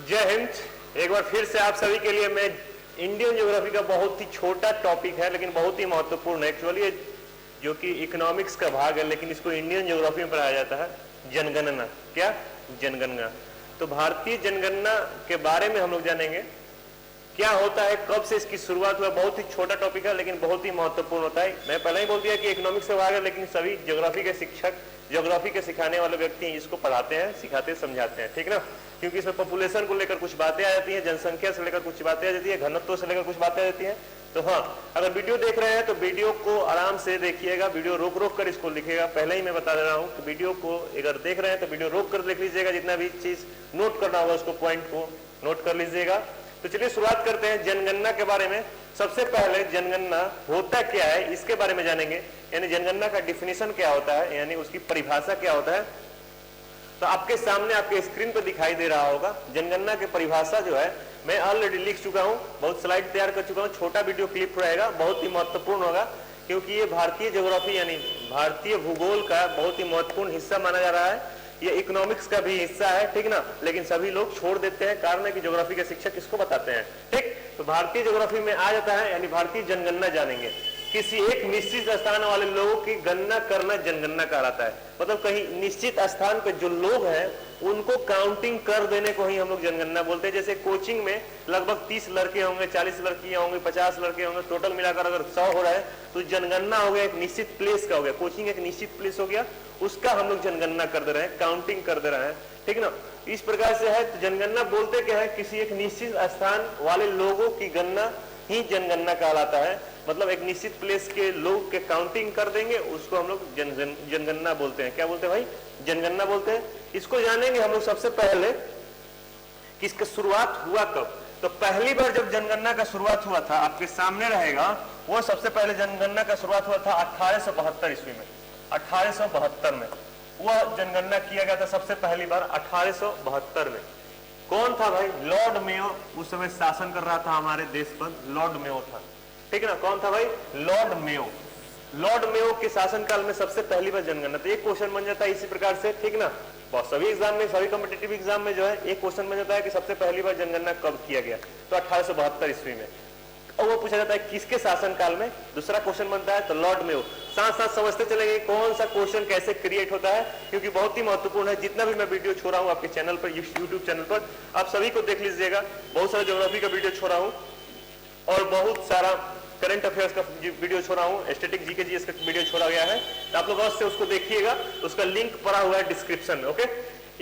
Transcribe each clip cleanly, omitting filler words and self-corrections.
जय हिंद। एक बार फिर से आप सभी के लिए मैं इंडियन ज्योग्राफी का बहुत ही छोटा टॉपिक है लेकिन बहुत ही महत्वपूर्ण है। एक्चुअली जो कि इकोनॉमिक्स का भाग है लेकिन इसको इंडियन ज्योग्राफी में पढ़ाया जाता है, जनगणना। क्या? जनगणना। तो भारतीय जनगणना के बारे में हम लोग जानेंगे, क्या होता है, कब से इसकी शुरुआत हुआ। बहुत ही छोटा टॉपिक है लेकिन बहुत ही महत्वपूर्ण होता है। मैं पहले ही बोल दिया कि इकोनॉमिक्स का भाग है लेकिन सभी ज्योग्राफी के शिक्षक, ज्योग्राफी के सिखाने वाले व्यक्ति इसको पढ़ाते हैं, सिखाते हैं, समझाते हैं, ठीक ना। क्योंकि इसमें पॉपुलेशन को लेकर कुछ बातें आ जाती हैं, जनसंख्या से लेकर कुछ बातें आ जाती है, घनत्व से लेकर कुछ बातें आ जाती हैं। तो हाँ, अगर वीडियो देख रहे हैं तो वीडियो को आराम से देखिएगा, वीडियो रोक रोक कर इसको लिखिएगा। पहले ही मैं बता दे रहा हूँ कि वीडियो को अगर देख रहे हैं तो वीडियो रोक कर देख लीजिएगा, जितना भी चीज नोट करना होगा उसको, पॉइंट को नोट कर लीजिएगा। तो चलिए शुरुआत करते हैं जनगणना के बारे में। सबसे पहले जनगणना होता क्या है इसके बारे में जानेंगे, यानी जनगणना का डिफिनीशन क्या होता है, यानी उसकी परिभाषा क्या होता है। तो आपके सामने आपके स्क्रीन पर दिखाई दे रहा होगा जनगणना की परिभाषा जो है, मैं ऑलरेडी लिख चुका हूं, बहुत स्लाइड तैयार कर चुका हूं, छोटा वीडियो क्लिप रहेगा, बहुत ही महत्वपूर्ण होगा क्योंकि ये भारतीय ज्योग्राफी यानी भारतीय भूगोल का बहुत ही महत्वपूर्ण हिस्सा माना जा रहा है। ये इकोनॉमिक्स का भी हिस्सा है, ठीक ना, लेकिन सभी लोग छोड़ देते हैं, कारण है कि ज्योग्राफी के शिक्षक इसको बताते हैं, ठीक। तो भारतीय ज्योग्राफी में आ जाता है, यानी भारतीय जनगणना जानेंगे। किसी एक निश्चित स्थान वाले लोगों की गणना करना जनगणना कहलाता है। मतलब कहीं निश्चित स्थान पे जो लोग हैं उनको काउंटिंग कर देने को ही हम लोग जनगणना बोलते हैं। जैसे कोचिंग में लगभग 30 लड़के होंगे, 40 लड़कियां होंगी, 50 लड़के होंगे, टोटल मिलाकर अगर 100 हो रहा है तो जनगणना हो गया, एक निश्चित प्लेस का हो गया, कोचिंग एक निश्चित प्लेस हो गया, उसका हम लोग जनगणना कर दे रहे हैं, काउंटिंग कर दे रहे हैं, ठीक ना। इस प्रकार से है। तो जनगणना बोलते क्या है, किसी एक निश्चित स्थान वाले लोगों की गणना ही जनगणना कहलाता है। मतलब एक निश्चित प्लेस के लोग के काउंटिंग कर देंगे, उसको हम लोग जनगणना बोलते हैं। क्या बोलते हैं भाई? जनगणना बोलते हैं। इसको जानेंगे हम लोग सबसे पहले कि इसका शुरुआत हुआ कब। तो पहली बार जब जनगणना का शुरुआत हुआ था, आपके सामने रहेगा, वो सबसे पहले जनगणना का शुरुआत हुआ था 1872 ईस्वी में। 1872 में वह जनगणना किया गया था सबसे पहली बार, 1872 में। कौन था भाई? लॉर्ड मेयो उस समय शासन कर रहा था हमारे देश पर, लॉर्ड मेयो था, ठीक ना। कौन था भाई? Lord Mayo. लॉर्ड मेयो के शासनकाल में सबसे पहली बार जनगणना। तो एक क्वेश्चन बन जाता है इसी प्रकार से, ठीक ना। बहुत सभी एग्जाम में, सभी कॉम्पिटिटिव एग्जाम में जो है एक क्वेश्चन बन जाता है कि सबसे पहली बार जनगणना कब किया गया, तो 1872 ईस्वी में। और वो पूछा जाता है किसके शासनकाल में। दूसरा क्वेश्चन बनता है तो लॉर्ड मेयो। साथ साथ समझते चलेंगे कौन सा क्वेश्चन कैसे क्रिएट होता है, क्योंकि बहुत ही महत्वपूर्ण है। जितना भी मैं वीडियो छोड़ा हूं आपके चैनल पर, यूट्यूब चैनल पर, आप सभी को देख लीजिएगा। बहुत सारा ज्योग्राफी का वीडियो छोड़ा हूं और बहुत सारा करंट अफेयर्स का वीडियो छोड़ा हूं, स्टैटिक जीके जीएस का वीडियो छोड़ा गया है, तो आप लोग अवश्य से उसको देखिएगा, उसका लिंक पड़ा हुआ है डिस्क्रिप्शन में, ओके।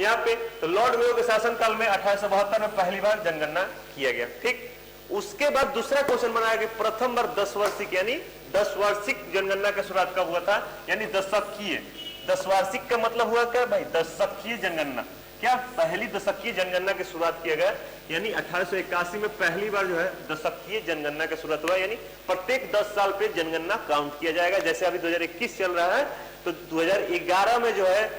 यहाँ पे तो लॉर्ड मेयो के शासनकाल में 1872 में पहली बार जनगणना किया गया, ठीक। उसके बाद दूसरा क्वेश्चन बनाया कि प्रथम बार 10 वार्षिक यानी 10 वार्षिक जनगणना की शुरुआत कब हुआ था, यानी दशकीय। 10 वार्षिक का मतलब हुआ क्या भाई? दशकीय जनगणना। क्या? पहली दशकीय जनगणना की शुरुआत किया गया, यानी 1881 में पहली बार जो है दशकीय जनगणना की शुरुआत हुआ, यानी प्रत्येक 10 साल पे जनगणना काउंट किया जाएगा। जैसे अभी 2021 चल रहा है तो 2011 में जो है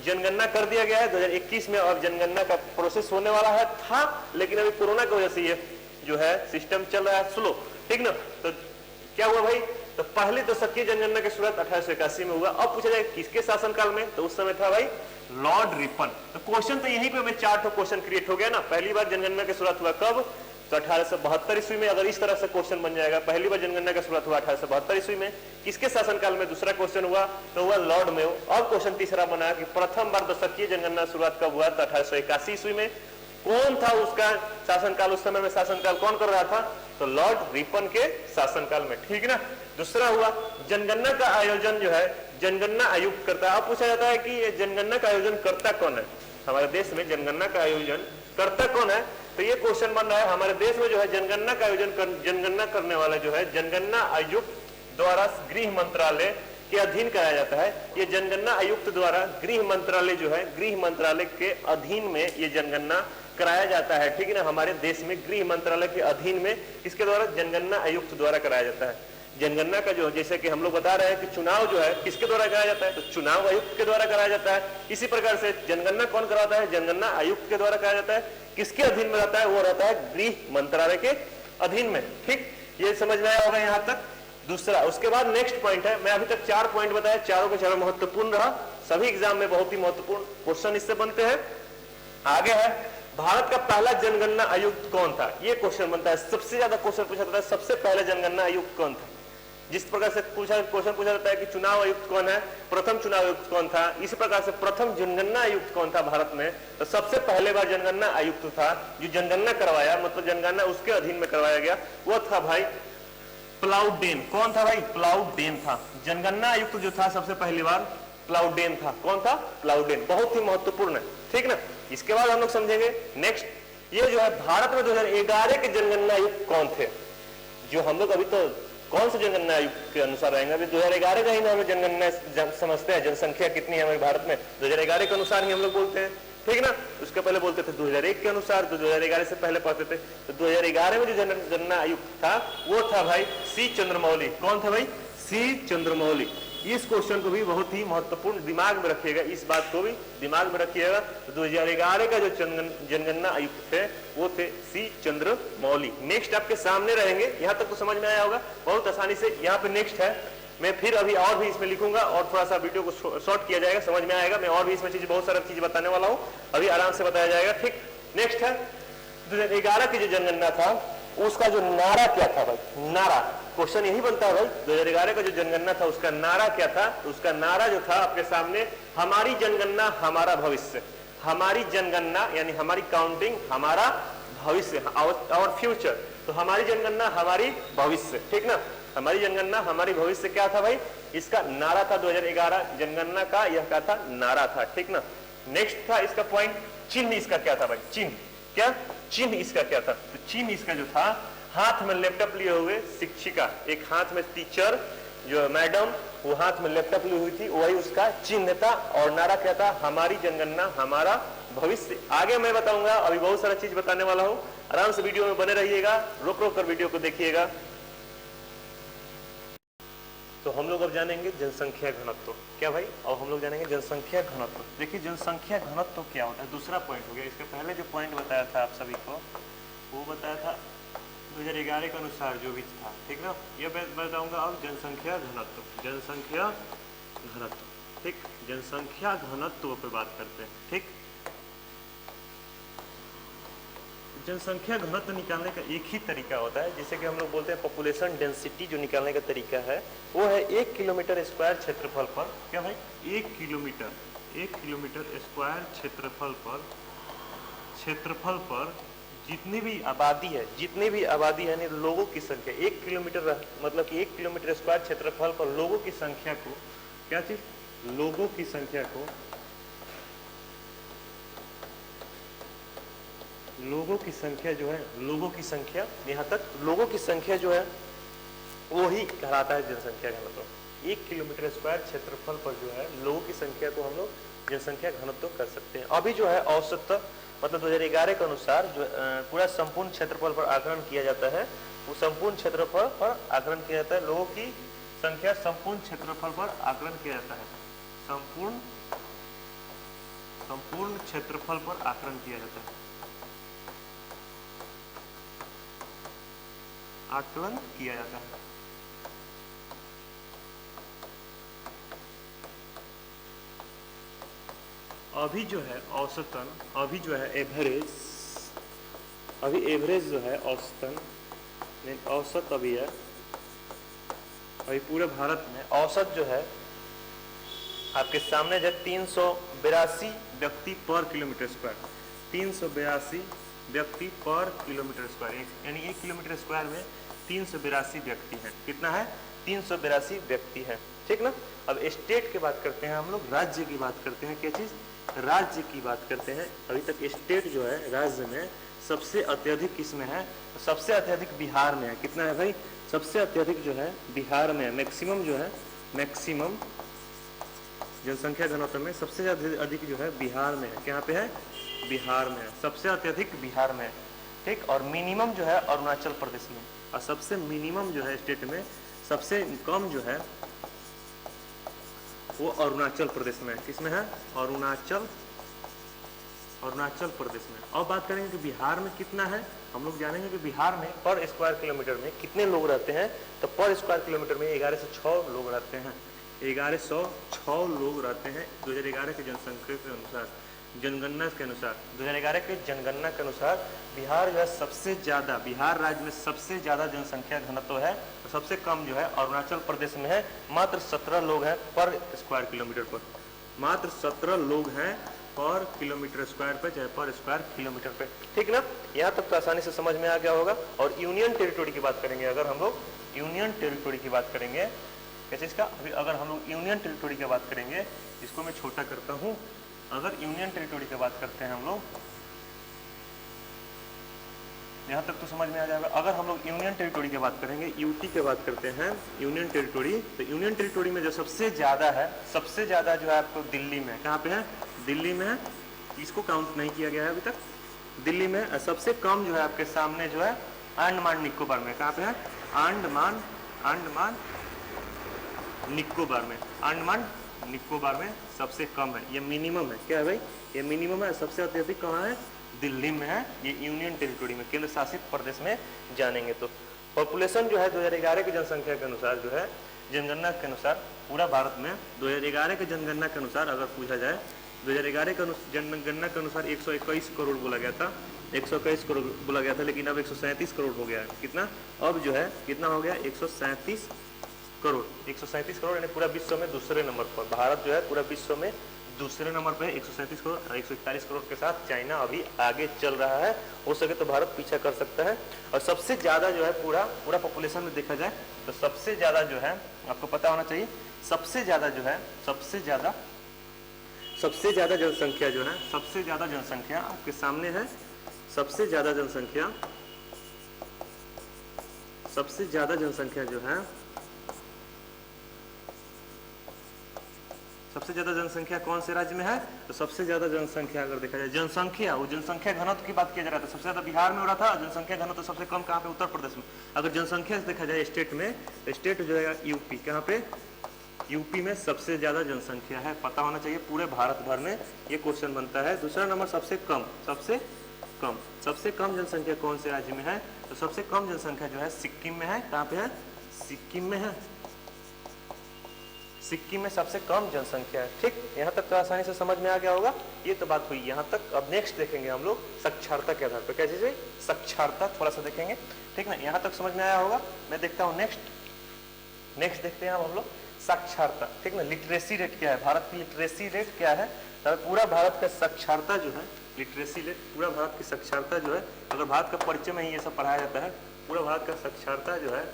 जनगणना कर दिया गया है, 2021 में अब जनगणना का प्रोसेस होने वाला है था, लेकिन अभी कोरोना की वजह से ये जो है सिस्टम चल रहा है स्लो, ठीक ना। तो क्या हुआ भाई? तो पहली दशकीय जनगणना की शुरुआत 1881 में हुआ। अब पूछा जाए किसके शासनकाल में, तो उस समय था भाई लॉर्ड रिपन। तो क्वेश्चन तो यहीं पे हमें 4 क्वेश्चन क्रिएट हो गया ना। पहली बार जनगणना की शुरुआत हुआ कब, तो 1872 ईस्वी में। अगर इस तरह से क्वेश्चन बन जाएगा, पहली बार जनगणना की शुरुआत हुआ 1872 ईस्वी में, किसके शासनकाल में? दूसरा क्वेश्चन हुआ तो हुआ लॉर्ड मेयो। अब क्वेश्चन तीसरा बना कि प्रथम बार दशकीय जनगणना शुरुआत कब हुआ, तो 1881 ईस्वी में। कौन था उसका शासनकाल, उस समय में शासनकाल कौन कर रहा था, तो लॉर्ड रिपन के शासनकाल में, ठीक ना। दूसरा हुआ जनगणना का आयोजन जो है जनगणना आयुक्त करता है। अब पूछा जाता है कि ये जनगणना का आयोजन करता कौन है, हमारे देश में जनगणना का आयोजन करता कौन है। तो ये क्वेश्चन बन रहा है, हमारे देश में जो है जनगणना का आयोजन जनगणना करने वाला जो है जनगणना आयुक्त द्वारा गृह मंत्रालय के अधीन कराया जाता है। ये जनगणना आयुक्त द्वारा गृह मंत्रालय जो है, गृह मंत्रालय के अधीन में ये जनगणना कराया जाता है, ठीक है ना। हमारे देश में गृह मंत्रालय के अधीन में इसके द्वारा जनगणना आयुक्त द्वारा कराया जाता है जनगणना का। जो जैसे कि हम लोग बता रहे हैं कि चुनाव जो है किसके द्वारा कराया जाता है, तो चुनाव आयुक्त के द्वारा कराया जाता है। इसी प्रकार से जनगणना कौन कराता है, जनगणना आयुक्त के द्वारा कराया जाता है। किसके अधीन में रहता है, वो रहता है गृह मंत्रालय के अधीन में, ठीक। ये समझ में आया होगा यहाँ तक। दूसरा, उसके बाद नेक्स्ट पॉइंट है, मैं अभी तक 4 पॉइंट बताया, चारों के चारों महत्वपूर्ण रहा, सभी एग्जाम में बहुत ही महत्वपूर्ण क्वेश्चन इससे बनते हैं। आगे है भारत का पहला जनगणना आयुक्त कौन था? ये क्वेश्चन बनता है, सबसे ज्यादा क्वेश्चन पूछा जाता है, सबसे पहले जनगणना आयुक्त कौन था? जिस प्रकार से क्वेश्चन पूछा जाता है कि चुनाव आयुक्त कौन है, प्रथम चुनाव आयुक्त कौन था, इस प्रकार से प्रथम जनगणना आयुक्त कौन था भारत में, तो सबसे पहले बार जनगणना आयुक्त था जो जनगणना करवाया, मतलब जनगणना उसके अधीन में करवाया गया, वो था भाई प्लाउडेन। कौन था भाई? प्लाउडेन था। जनगणना आयुक्त जो था सबसे पहली बार प्लाउडेन था। कौन था? प्लाउडेन। बहुत ही महत्वपूर्ण है, ठीक ना। इसके बाद हम लोग समझेंगे नेक्स्ट, ये जो है भारत में 2011 के जनगणना आयुक्त कौन थे? जो हम लोग अभी तो कौन से जनगणना आयुक्त के अनुसार रहेंगे, अभी 2011 का ही ना हम जनगणना समझते हैं, जनसंख्या कितनी है हमारे भारत में, 2011 के अनुसार ही हम लोग बोलते हैं, ठीक ना। उसके पहले बोलते थे 2001 के अनुसार, तो 2011 से पहले पढ़ते थे। तो 2011 में जो जनगणना आयुक्त था वो था भाई सी चंद्रमौली। कौन था भाई? सी चंद्रमौली। इस क्वेश्चन को भी बहुत ही महत्वपूर्ण दिमाग में रखिएगा, इस बात को भी दिमाग में रखिएगा। तो 2011 का जो जनगणना आयुक्त थे वो थे सी चंद्रमौली। नेक्स्ट आपके सामने रहेंगे, यहां तक तो समझ में आया होगा बहुत आसानी से। यहाँ पे नेक्स्ट है, मैं फिर अभी और भी इसमें लिखूंगा और थोड़ा सा वीडियो को शॉर्ट किया जाएगा, समझ में आएगा। मैं और भी इसमें बहुत सारा चीज बताने वाला हूँ, अभी आराम से बताया जाएगा, ठीक। नेक्स्ट है 2011 की जो जनगणना था उसका जो नारा क्या था भाई? नारा, क्वेश्चन यही बनता है भाई, 2011 का जो जनगणना था उसका नारा क्या था? तो उसका नारा जो था आपके सामने, हमारी जनगणना हमारा भविष्य। हमारी जनगणना यानी हमारी काउंटिंग हमारा भविष्य, आवर फ्यूचर। तो हमारी जनगणना हमारी भविष्य, ठीक ना। हमारी जनगणना हमारी भविष्य क्या था भाई? इसका नारा था 2011 जनगणना का, यह क्या था? नारा था, ठीक ना। नेक्स्ट था इसका पॉइंट, चिन्ह इसका क्या था भाई? चिन्ह क्या? चिन्ह इसका क्या था? तो चिन्ह इसका जो था, हाथ में लैपटॉप लिए हुए शिक्षिका, एक हाथ में टीचर जो मैडम, वो हाथ में लैपटॉप ली हुई थी, वही उसका चिन्ह था। और नारा क्या था? हमारी जनगणना हमारा भविष्य। आगे मैं बताऊंगा, अभी बहुत सारा चीज बताने वाला हूं, आराम से वीडियो में बने रहिएगा, रोक रोक कर वीडियो को देखिएगा। तो हम लोग अब जानेंगे जनसंख्या घनत्व। क्या भाई? अब हम लोग जानेंगे जनसंख्या घनत्व। देखिए जनसंख्या घनत्व क्या होता है, दूसरा पॉइंट हो गया। इसके पहले जो पॉइंट बताया था आप सभी को, वो बताया था 2011 के अनुसार जो भी था, ठीक ना। ये मैं बताऊंगा अब जनसंख्या घनत्व। जनसंख्या घनत्व, ठीक। जनसंख्या घनत्व पे बात करते हैं, ठीक। जनसंख्या घनत्व निकालने का एक ही तरीका होता है, जैसे कि हम लोग बोलते हैं पॉपुलेशन डेंसिटी, जो निकालने का तरीका है वो है 1 किलोमीटर स्क्वायर क्षेत्रफल पर। क्या भाई? 1 किलोमीटर स्क्वायर क्षेत्रफल पर जितनी भी आबादी है, यानी लोगों की संख्या, 1 किलोमीटर मतलब कि 1 किलोमीटर स्क्वायर क्षेत्रफल पर लोगों की संख्या को, क्या चीज? लोगों की संख्या को, लोगों की संख्या जो है, लोगों की संख्या, यहाँ तक लोगों की संख्या जो है वो ही कहलाता है जनसंख्या घनत्व। 1 किलोमीटर स्क्वायर क्षेत्रफल पर जो है लोगों की संख्या को हम लोग जनसंख्या घनत्व कर सकते हैं। अभी जो है औसत मतलब 2011 के अनुसार जो पूरा संपूर्ण क्षेत्रफल पर आकलन किया जाता है, वो संपूर्ण क्षेत्रफल पर आकलन किया जाता है, लोगों की संख्या संपूर्ण क्षेत्रफल पर आकलन किया जाता है, संपूर्ण क्षेत्रफल पर आकलन किया जाता है, आकलन किया जाता है। अभी जो है औसतन, अभी जो है एवरेज, अभी एवरेज जो है औसतन, औसत अभी है, अभी पूरे भारत में औसत जो है आपके सामने जो 382 व्यक्ति पर किलोमीटर स्क्वायर, 382 व्यक्ति पर किलोमीटर स्क्वायर, यानी 1 किलोमीटर स्क्वायर में 382 व्यक्ति हैं। कितना है? 382 व्यक्ति हैं, ठीक ना। अब स्टेट की बात करते हैं हम लोग, राज्य की बात करते हैं। क्या चीज? राज्य की बात करते हैं। अभी तक स्टेट जो है राज्य में सबसे अत्यधिक किसमें है? सबसे अत्यधिक बिहार में है। कितना है भाई? सबसे अत्यधिक जो है बिहार में है। मैक्सिमम जो है, मैक्सिमम जनसंख्या घनत्व में सबसे ज्यादा अधिक जो है बिहार में है। कहाँ पे है? बिहार में है, सबसे अत्यधिक बिहार में, ठीक। और मिनिमम जो है अरुणाचल प्रदेश में, और सबसे मिनिमम जो है स्टेट में सबसे कम जो है वो अरुणाचल प्रदेश में है। किसमें है? अरुणाचल प्रदेश में। अब बात करेंगे कि बिहार में कितना है, हम लोग जानेंगे कि बिहार में पर स्क्वायर किलोमीटर में कितने लोग रहते हैं। तो पर स्क्वायर किलोमीटर में 1106 लोग रहते हैं, 1106 लोग रहते हैं 2011 की जनसंख्या के अनुसार। जनगणना के अनुसार 2011 के जनगणना के अनुसार बिहार जो है सबसे ज़्यादा, बिहार राज्य में सबसे ज़्यादा जनसंख्या घनत्व है, तो सबसे कम जो है अरुणाचल प्रदेश में है, मात्र 17 लोग हैं पर स्क्वायर किलोमीटर पर, मात्र 17 लोग हैं पर किलोमीटर स्क्वायर पे, चाहे पर स्क्वायर किलोमीटर पे, ठीक ना। यहाँ तक तो आसानी से समझ में आ गया होगा। और यूनियन टेरिटोरी की बात करेंगे, अगर हम लोग यूनियन टेरिटोरी की बात करेंगे, कैसे इसका, अभी अगर हम लोग यूनियन टेरिटोरी की बात करेंगे, इसको मैं छोटा करता हूँ, अगर यूनियन टेरिटोरी की बात करते हैं हम लोग, यहाँ तक तो समझ में आ जाएगा। अगर हम लोग यूनियन टेरिटोरी की बात करेंगे, यूटी की बात करते हैं यूनियन टेरिटोरी, तो यूनियन टेरिटोरी में जो सबसे ज़्यादा है, सबसे ज़्यादा जो है आपको दिल्ली में, कहाँ पे है, दिल्ली में है, इसको काउंट नहीं किया गया है अभी तक, दिल्ली में। सबसे कम जो है आपके सामने जो है अंडमान निकोबार में, कहाँ पे है, अंडमान निकोबार में, अंडमान निकोबार में सबसे कम है, ये मिनिमम है, क्या है भाई, ये मिनिमम है। सबसे अत्यधिक कहाँ है, दिल्ली में है, ये यूनियन टेरिटोरी में, केंद्र शासित प्रदेश में जानेंगे तो। पॉपुलेशन जो है 2011 की जनसंख्या के अनुसार जो है, जनगणना के अनुसार पूरा भारत में 2011 के जनगणना के अनुसार अगर पूछा जाए, 2011 के जनगणना के अनुसार 121 करोड़ बोला गया था, 121 करोड़ बोला गया था, लेकिन अब 137 करोड़ हो गया है। कितना, अब जो है कितना हो गया, 137 करोड़, 137 करोड़, यानी पूरा विश्व में दूसरे नंबर पर भारत जो है, पूरा विश्व में दूसरे नंबर पे 137 करोड़, 141 करोड़ के साथ चाइना अभी आगे चल रहा है, हो सके तो भारत पीछा कर सकता है। और सबसे ज़्यादा जो है पूरा पॉपुलेशन में देखा जाए तो सबसे ज़्यादा जो है आपको पता होना चाहिए, सबसे ज़्यादा जो है, सबसे ज़्यादा जनसंख्या जो है, सबसे ज़्यादा जनसंख्या आपके सामने है, सबसे ज़्यादा जनसंख्या जो है, सबसे ज्यादा जनसंख्या कौन से राज्य में है, तो सबसे ज्यादा जनसंख्या अगर देखा जाए, जनसंख्या, वो जनसंख्या घनत्व की बात किया जा रहा था, सबसे ज्यादा बिहार में हो रहा था, जनसंख्या घनत्व सबसे कम कहाँ पे, उत्तर प्रदेश में। अगर जनसंख्या से देखा जाए स्टेट में, तो स्टेट जो है यूपी, कहाँ पे, यूपी में सबसे ज्यादा जनसंख्या है, पता होना चाहिए, पूरे भारत भर में ये क्वेश्चन बनता है। दूसरा नंबर सबसे कम जनसंख्या कौन से राज्य में है, तो सबसे कम जनसंख्या जो है सिक्किम में है, कहाँ पे है, सिक्किम में है, सिक्किम में सबसे कम जनसंख्या है, ठीक। यहाँ तक तो आसानी से समझ में आ गया होगा, ये तो बात हुई यहाँ तक। अब नेक्स्ट देखेंगे हम लोग साक्षरता के आधार पर, कैसे से साक्षरता थोड़ा सा देखेंगे, ठीक ना। यहाँ तक समझ में आया होगा, मैं देखता हूँ नेक्स्ट देखते हैं हम लोग साक्षरता, ठीक ना। लिटरेसी रेट क्या है, भारत की लिटरेसी रेट क्या है, तो पूरा भारत का साक्षरता जो है, लिटरेसी रेट, पूरा भारत की साक्षरता जो है, अगर भारत का परिचय में ही ये सब पढ़ाया जाता है, पूरा भारत का साक्षरता जो है,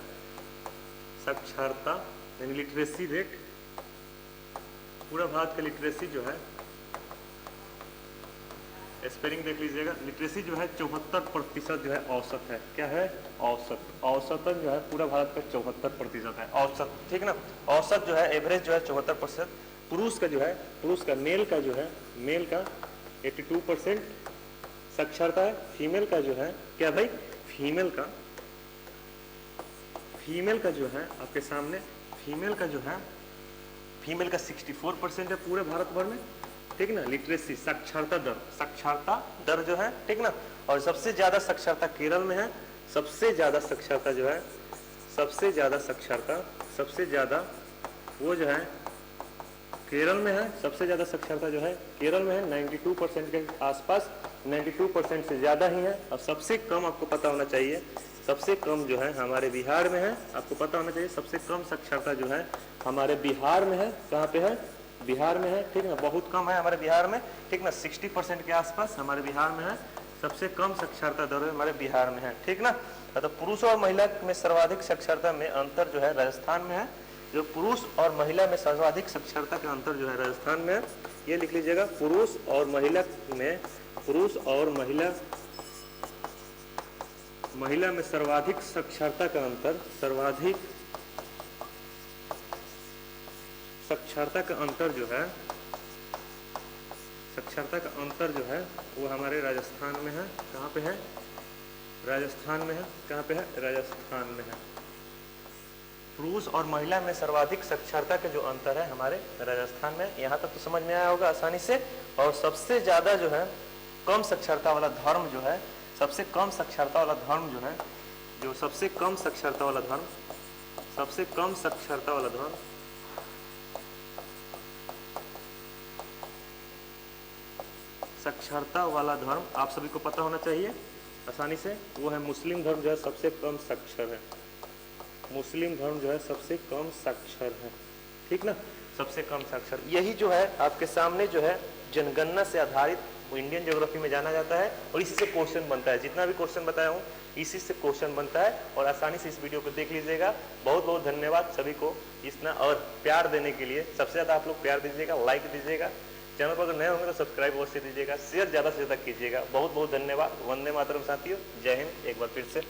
साक्षरता यानी लिटरेसी रेट, पूरा भारत का लिटरेसी जो है, स्पेलिंग देख लीजिएगा, लिटरेसी जो है 74% जो है औसत है, क्या है, औसतन जो है पूरा भारत का 74% है औसत, ठीक ना। औसत जो है, एवरेज जो है 74%। पुरुष का जो है, पुरुष का, मेल का जो है, मेल का 82% साक्षरता है, फीमेल का जो है, क्या भाई, फीमेल का जो है आपके सामने, फीमेल का 64% है पूरे भारत भर में, ठीक ना। लिटरेसी, साक्षरता दर जो है, ठीक ना। और सबसे ज्यादा साक्षरता केरल में है, सबसे ज्यादा साक्षरता जो है, सबसे ज्यादा वो जो है केरल में है, सबसे ज्यादा साक्षरता जो है केरल में है, 92% के आसपास, 92% से ज्यादा ही है। और सबसे कम आपको पता होना चाहिए, सबसे कम जो है हमारे बिहार में है, आपको पता होना चाहिए, सबसे कम साक्षरता जो है हमारे बिहार में है, कहाँ पे है, बिहार में है, ठीक ना। बहुत कम है हमारे बिहार में, ठीक ना, 60% के आसपास हमारे बिहार में है, सबसे कम साक्षरता दर हमारे बिहार में है, ठीक ना। तो पुरुष और महिला में सर्वाधिक साक्षरता में अंतर जो है राजस्थान में है, जो पुरुष और महिला में सर्वाधिक साक्षरता का अंतर जो है राजस्थान में है, ये लिख लीजिएगा, पुरुष और महिला में सर्वाधिक साक्षरता का अंतर, सर्वाधिक साक्षरता का अंतर जो है, साक्षरता का अंतर जो है वो हमारे राजस्थान में है, कहाँ पे है, राजस्थान में है, कहाँ पे है, राजस्थान में है। पुरुष और महिला में सर्वाधिक साक्षरता का जो अंतर है हमारे राजस्थान में, यहाँ तक तो समझ में आया होगा आसानी से। और सबसे ज्यादा जो है कम साक्षरता वाला धर्म जो है, सबसे कम साक्षरता वाला धर्म जो है, जो सबसे कम साक्षरता वाला धर्म, सबसे कम साक्षरता वाला धर्म, साक्षरता वाला धर्म आप सभी को पता होना चाहिए आसानी से, वो है मुस्लिम धर्म जो है सबसे कम साक्षर है। मुस्लिम धर्म जो है सबसे कम साक्षर है, ठीक ना, सबसे कम साक्षर। यही जो है आपके सामने जो है जनगणना से आधारित वो इंडियन ज्योग्राफी में जाना जाता है और इसी से क्वेश्चन बनता है। जितना भी क्वेश्चन बताया हूँ इसी से क्वेश्चन बनता है और आसानी से इस वीडियो को देख लीजिएगा। बहुत बहुत धन्यवाद सभी को इतना और प्यार देने के लिए। सबसे ज़्यादा आप लोग प्यार दीजिएगा, लाइक दीजिएगा, चैनल पर अगर नए होंगे तो सब्सक्राइब अवश्य दीजिएगा, शेयर ज़्यादा से ज़्यादा कीजिएगा। बहुत बहुत धन्यवाद। वंदे मातरम साथियों, जय हिंद। एक बार फिर से